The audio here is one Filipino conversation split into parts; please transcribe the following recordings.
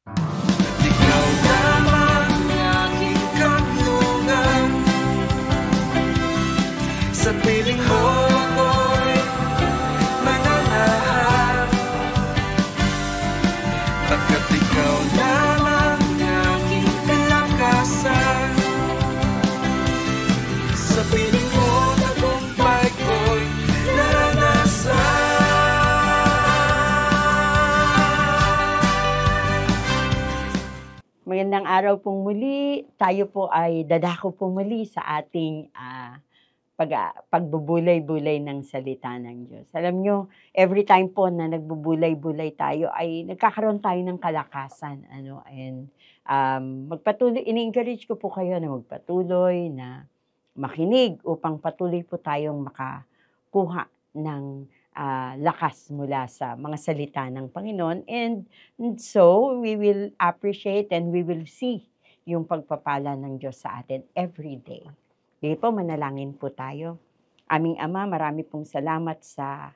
Ikaw lamang aking kanlungan, sa piling mo ako'y mananahan, pagkat ikaw lamang aking kalakasan. Sa piling mo tagumpay ko'y naranasan. Magandang araw pong muli. Tayo po ay dadako po muli sa ating pagbubulay-bulay ng salita ng Diyos. Alam nyo, every time po na nagbubulay-bulay tayo ay nagkakaroon tayo ng kalakasan. And magpatuloy, ini-encourage ko po kayo na magpatuloy, na makinig upang patuloy po tayong makakuha ng lakas mula sa mga salita ng Panginoon. And so, we will appreciate and we will see yung pagpapala ng Diyos sa atin every day. Sige po, manalangin po tayo. Aming Ama, marami pong salamat sa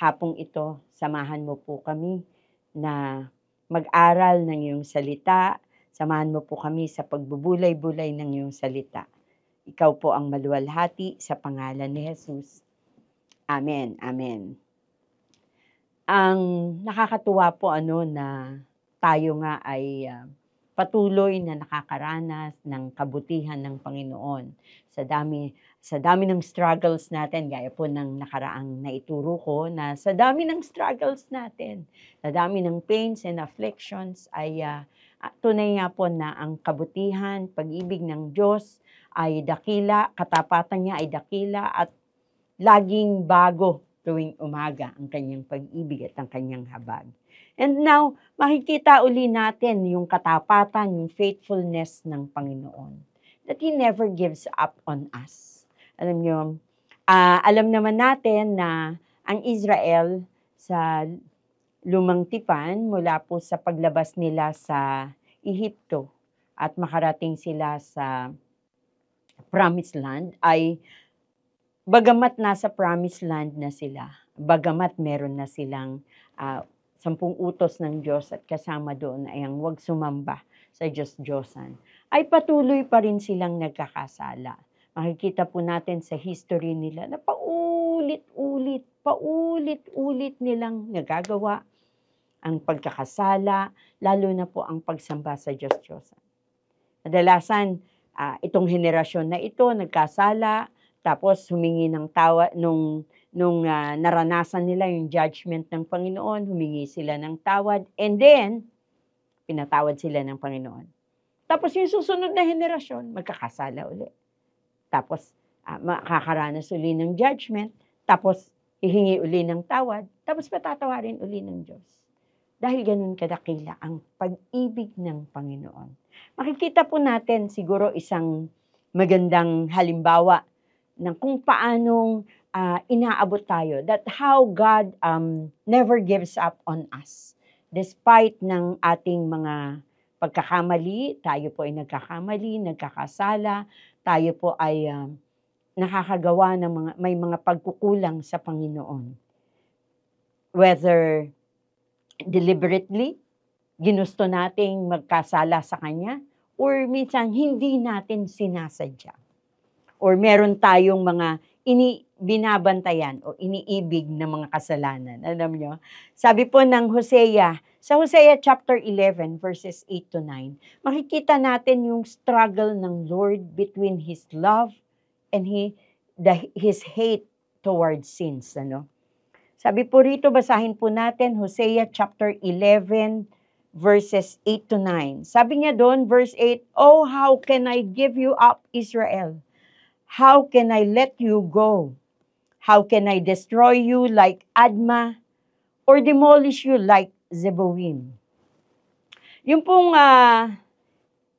hapong ito. Samahan mo po kami na mag-aral ng iyong salita. Samahan mo po kami sa pagbubulay-bulay ng iyong salita. Ikaw po ang maluwalhati sa pangalan ni Jesus. Amen. Amen. Ang nakakatuwa po na tayo nga ay patuloy na nakakaranas ng kabutihan ng Panginoon. Sa dami ng struggles natin, gaya po ng nakaraang naituro ko, na sa dami ng struggles natin, sa dami ng pains and afflictions, ay tunay nga po na ang kabutihan, pag-ibig ng Diyos ay dakila, katapatan niya ay dakila, at laging bago tuwing umaga ang kanyang pag-ibig at ang kanyang habag. And now, makikita uli natin yung katapatan, yung faithfulness ng Panginoon. That He never gives up on us. Alam nyo, alam naman natin na ang Israel sa lumang tipan, mula po sa paglabas nila sa Ehipto at makarating sila sa Promised Land, ay bagamat nasa Promised Land na sila, bagamat meron na silang 10 utos ng Diyos at kasama doon ay ang huwag sumamba sa Diyos-Diyosan, ay patuloy pa rin silang nagkakasala. Makikita po natin sa history nila na paulit-ulit nilang nagagawa ang pagkakasala, lalo na po ang pagsamba sa Diyos-Diyosan. Kadalasan, itong henerasyon na ito nagkasala, tapos humingi ng tawad nung naranasan nila yung judgment ng Panginoon, humingi sila ng tawad, and then pinatawad sila ng Panginoon. Tapos yung susunod na henerasyon, magkakasala uli. Tapos makakaranas uli ng judgment, tapos hihingi uli ng tawad, tapos patatawarin uli ng Diyos. Dahil ganun kadakila ang pag-ibig ng Panginoon. Makikita po natin siguro isang magandang halimbawa ng kung paanong inaabot tayo, that how God never gives up on us. Despite ng ating mga pagkakamali, tayo po ay nagkakamali, nagkakasala, tayo po ay nakakagawa ng may mga pagkukulang sa Panginoon. Whether deliberately, ginusto nating magkasala sa Kanya, or minsan hindi natin sinasadya. Or meron tayong mga binabantayan o iniibig na mga kasalanan. Alam nyo? Sabi po ng Hosea, sa Hosea chapter 11, verses 8 to 9, makikita natin yung struggle ng Lord between His love and His hate towards sins. Sabi po rito, basahin po natin, Hosea chapter 11, verses 8 to 9. Sabi niya doon, verse 8, "Oh, how can I give you up, Israel? How can I let you go? How can I destroy you like Admah or demolish you like Zeboim?" Yung pong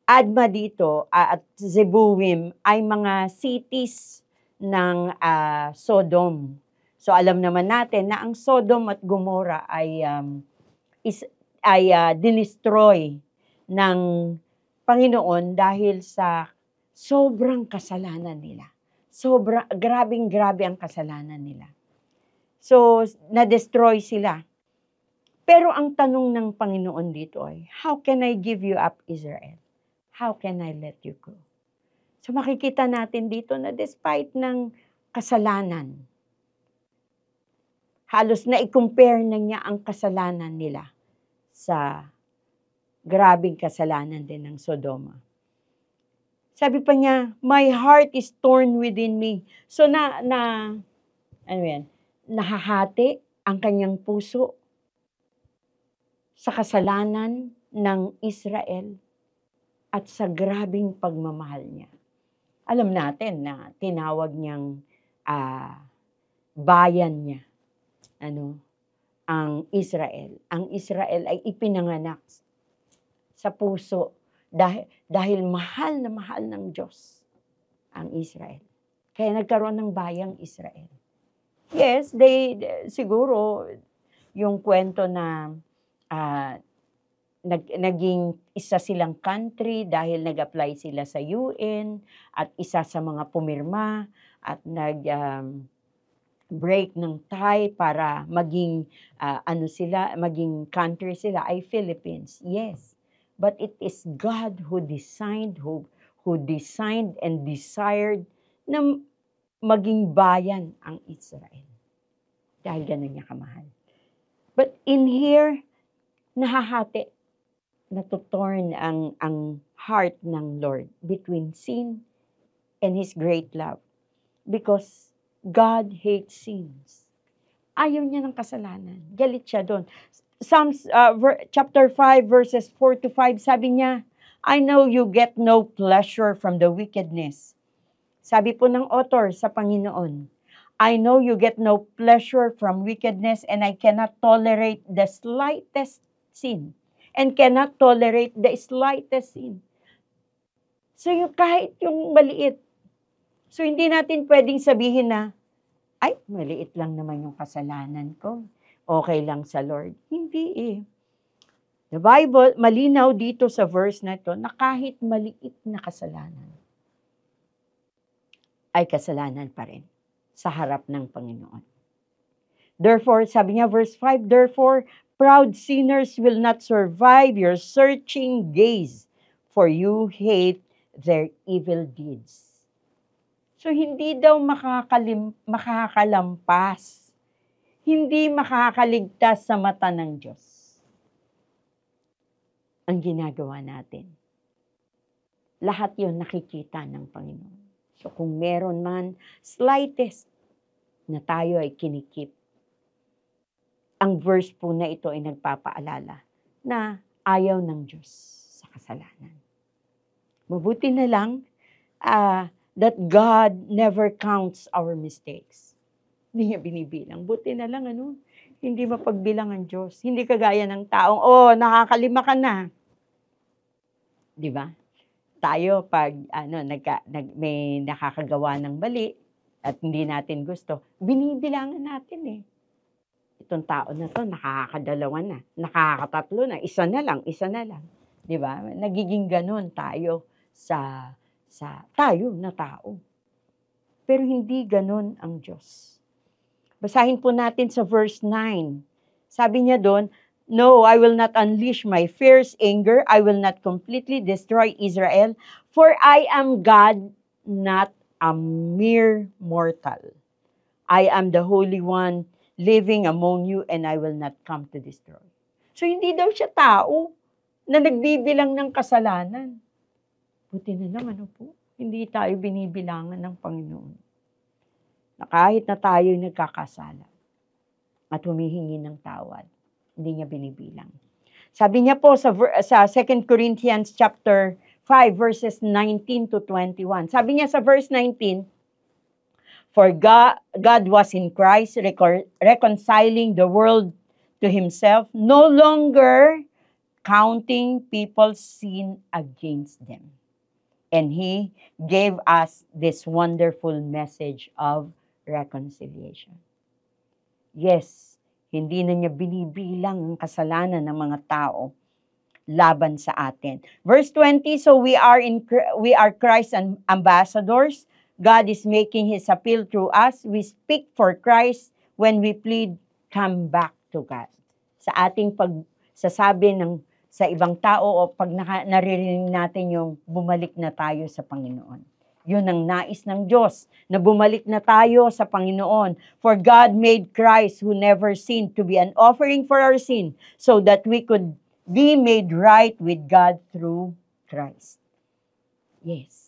Admah dito at Zeboim ay mga cities ng Sodom. So alam naman natin na ang Sodom at Gomorrah ay dinestroy ng Panginoon dahil sa sobrang kasalanan nila. Grabing-grabe ang kasalanan nila. So, na-destroy sila. Pero ang tanong ng Panginoon dito ay, how can I give you up, Israel? How can I let you go? So makikita natin dito na despite ng kasalanan, halos na i-compare na niya ang kasalanan nila sa grabing kasalanan din ng Sodoma. Sabi pa niya, my heart is torn within me. So nahahati ang kanyang puso sa kasalanan ng Israel at sa grabing pagmamahal niya. Alam natin na tinawag niyang bayan niya, ang Israel. Ang Israel ay ipinanganak sa puso dahil mahal na mahal ng Diyos ang Israel. Kaya nagkaroon ng bayang Israel. Yes, siguro yung kwento na naging isa silang country dahil nag-apply sila sa UN at isa sa mga pumirma at break ng tie para maging maging country sila ay Philippines. Yes. But it is God who designed and desired na maging bayan ang Israel. Dahil ganun niya kamahal. But in here, nahahati, natutorn ang heart ng Lord between sin and His great love. Because God hates sins. Ayaw niya ng kasalanan. Galit siya doon. Psalms chapter 5 verses 4 to 5, sabi niya, I know you get no pleasure from the wickedness. Sabi po ng author sa Panginoon, I know you get no pleasure from wickedness and I cannot tolerate the slightest sin. And cannot tolerate the slightest sin. So kahit yung maliit. So hindi natin pwedeng sabihin na, ay, maliit lang naman yung kasalanan ko. Okay lang sa Lord. Hindi eh. The Bible, malinaw dito sa verse na ito, na kahit maliit na kasalanan, ay kasalanan pa rin sa harap ng Panginoon. Therefore, sabi niya, verse 5, therefore, proud sinners will not survive your searching gaze, for you hate their evil deeds. So, hindi daw makakalampas, hindi makakaligtas sa mata ng Diyos ang ginagawa natin. Lahat yun nakikita ng Panginoon. So, kung meron man slightest na tayo ay kinikip, ang verse po na ito ay nagpapaalala na ayaw ng Diyos sa kasalanan. Mabuti na lang that God never counts our mistakes. Hindi niya binibilang. Buti na lang, hindi mapagbilang ang Diyos. Hindi kagaya ng taong, nakakalima ka na. Di ba? Tayo, pag may nakakagawa ng mali at hindi natin gusto, binibilangan natin eh. Itong tao na to, nakakadalawa na, nakakatatlo na, isa na lang. Di ba? Nagiging ganun tayo sa tayo na tao. Pero hindi ganun ang Diyos. Basahin po natin sa verse 9. Sabi niya doon, no, I will not unleash my fierce anger. I will not completely destroy Israel. For I am God, not a mere mortal. I am the Holy One living among you and I will not come to destroy. So hindi daw siya tao na nagbibilang ng kasalanan. Buti na lang, hindi tayo binibilangan ng Panginoon. Na kahit na tayo nagkakasala at humihingi ng tawad, hindi niya binibilang. Sabi niya po sa 2 Corinthians chapter 5 verses 19 to 21. Sabi niya sa verse 19, for God was in Christ reconciling the world to Himself, no longer counting people's sin against them. And He gave us this wonderful message of reconciliation. Yes, hindi na niya binibilang ang kasalanan ng mga tao laban sa atin. Verse 20, so we are Christ's ambassadors. God is making His appeal through us. We speak for Christ when we plead, come back to God. sa ating pagsasabi sa ibang tao o pag naririnig natin yung bumalik na tayo sa Panginoon. Yun ang nais ng Diyos, na bumalik na tayo sa Panginoon. For God made Christ who never sinned to be an offering for our sin so that we could be made right with God through Christ. Yes.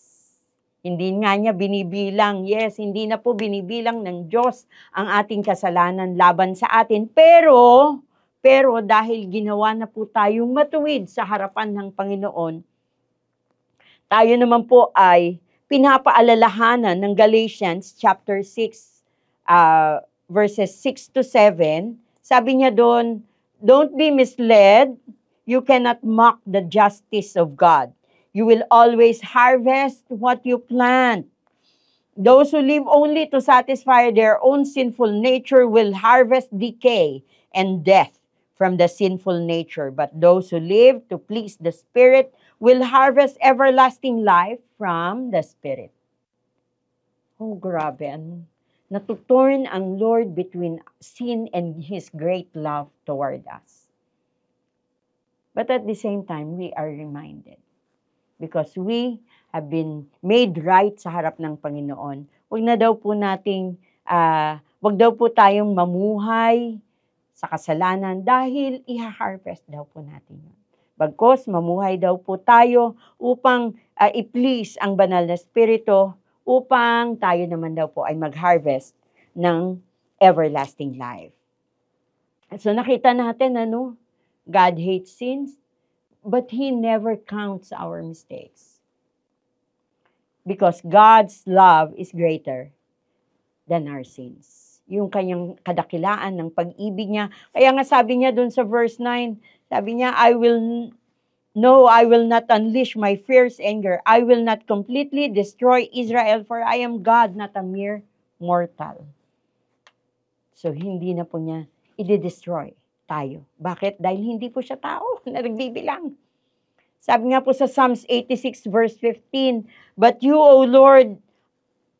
Hindi nga niya binibilang, yes, hindi na po binibilang ng Diyos ang ating kasalanan laban sa atin. Pero dahil ginawa na po tayong matuwid sa harapan ng Panginoon, tayo naman po ay pinapaalalahanan ng Galatians chapter 6, verses 6 to 7. Sabi niya doon, don't be misled, you cannot mock the justice of God. You will always harvest what you plant. Those who live only to satisfy their own sinful nature will harvest decay and death from the sinful nature. But those who live to please the Spirit will harvest everlasting life from the Spirit. Oh, grabe. Natuturn ang Lord between sin and His great love toward us. But at the same time, we are reminded, because we have been made right sa harap ng Panginoon, wag daw po tayong mamuhay sa kasalanan dahil i-harvest daw po natin yun. Bagkos, mamuhay daw po tayo upang i-please ang banal na Espiritu, upang tayo naman daw po ay mag-harvest ng everlasting life. So nakita natin, God hates sins, but He never counts our mistakes. Because God's love is greater than our sins. Yung kanyang kadakilaan ng pag-ibig niya. Kaya nga sabi niya dun sa verse 9, sabi niya, I will not unleash my fierce anger. I will not completely destroy Israel, for I am God, not a mere mortal. So, hindi na po niya i-destroy tayo. Bakit? Dahil hindi po siya tao na nagbibilang. Sabi nga po sa Psalms 86 verse 15, but you, O Lord,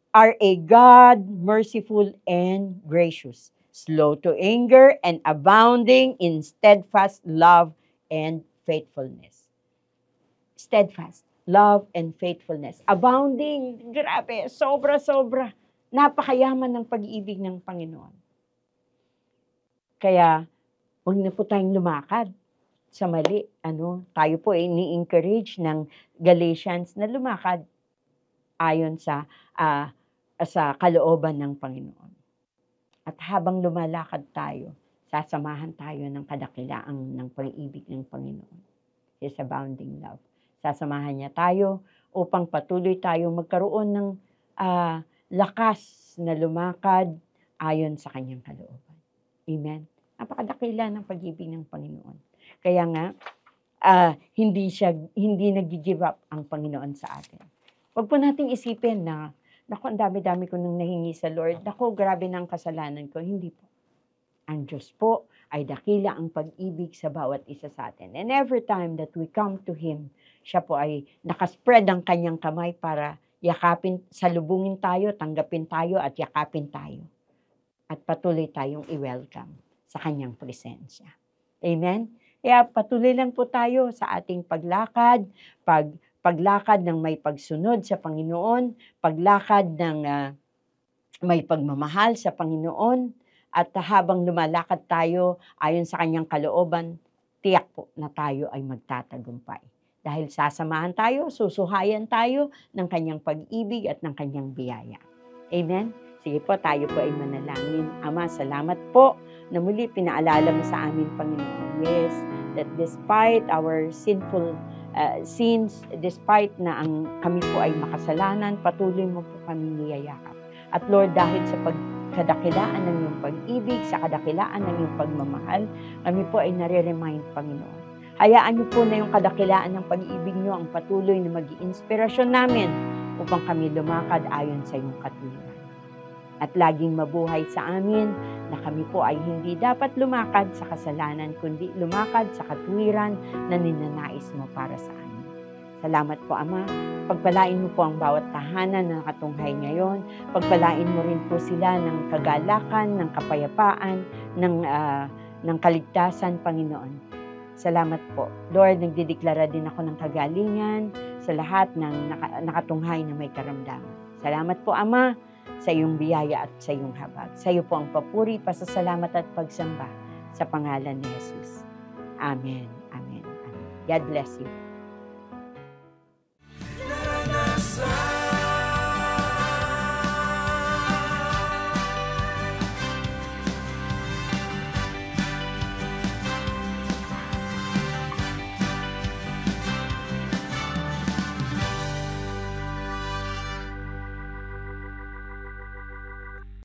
are a God merciful and gracious, slow to anger and abounding in steadfast love and faithfulness. Steadfast love and faithfulness. Abounding, grabe, sobra-sobra. Napakayaman ng pag-ibig ng Panginoon. Kaya, huwag na po tayong lumakad sa mali. Tayo po ay ni-encourage ng Galatians na lumakad ayon sa kalooban ng Panginoon. At habang lumalakad tayo, sasamahan tayo ng kadakilaang ng pag-ibig ng Panginoon. His abounding love. Sasamahan niya tayo upang patuloy tayong magkaroon ng lakas na lumakad ayon sa kanyang kalooban. Amen. Napakadakila ng pag-ibig ng Panginoon. Kaya nga, hindi nag-give up ang Panginoon sa atin. Huwag po nating isipin na, naku, ang dami-dami ko nang nahingi sa Lord. Naku, grabe na ang kasalanan ko. Hindi po. Ang Diyos po ay dakila ang pag-ibig sa bawat isa sa atin. And every time that we come to Him, siya po ay nakaspread ang kanyang kamay para yakapin, salubungin tayo, tanggapin tayo at yakapin tayo. At patuloy tayong i-welcome sa kanyang presensya. Amen? Kaya patuloy lang po tayo sa ating paglakad, paglakad ng may pagsunod sa Panginoon, paglakad ng may pagmamahal sa Panginoon, at habang lumalakad tayo ayon sa kanyang kalooban, tiyak po na tayo ay magtatagumpay. Dahil sasamahan tayo, susuhayan tayo ng kanyang pag-ibig at ng kanyang biyaya. Amen? Sige po, tayo po ay manalangin. Ama, salamat po na muli pinaalala mo sa amin, Panginoon. Yes, that despite our sinful sins, despite na kami po ay makasalanan, patuloy mo po kami niyayakap. At Lord, dahil sa kadakilaan ng iyong pag-ibig, sa kadakilaan ng iyong pagmamahal, kami po ay nare-remind, Panginoon. Hayaan niyo po na yung kadakilaan ng pag-ibig niyo ang patuloy na mag-iinspirasyon namin upang kami lumakad ayon sa iyong katuwiran. At laging mabuhay sa amin na kami po ay hindi dapat lumakad sa kasalanan, kundi lumakad sa katuwiran na ninanais mo para sa amin. Salamat po, Ama. Pagpalain mo po ang bawat tahanan na nakatunghay ngayon. Pagpalain mo rin po sila ng kagalakan, ng kapayapaan, ng ng kaligtasan, Panginoon. Salamat po. Lord, nagdideklara din ako ng kagalingan sa lahat ng nakatunghay na may karamdaman. Salamat po, Ama, sa iyong biyaya at sa iyong habag. Sa iyo po ang papuri, pasasalamat at pagsamba sa pangalan ni Jesus. Amen. Amen. Amen. God bless you.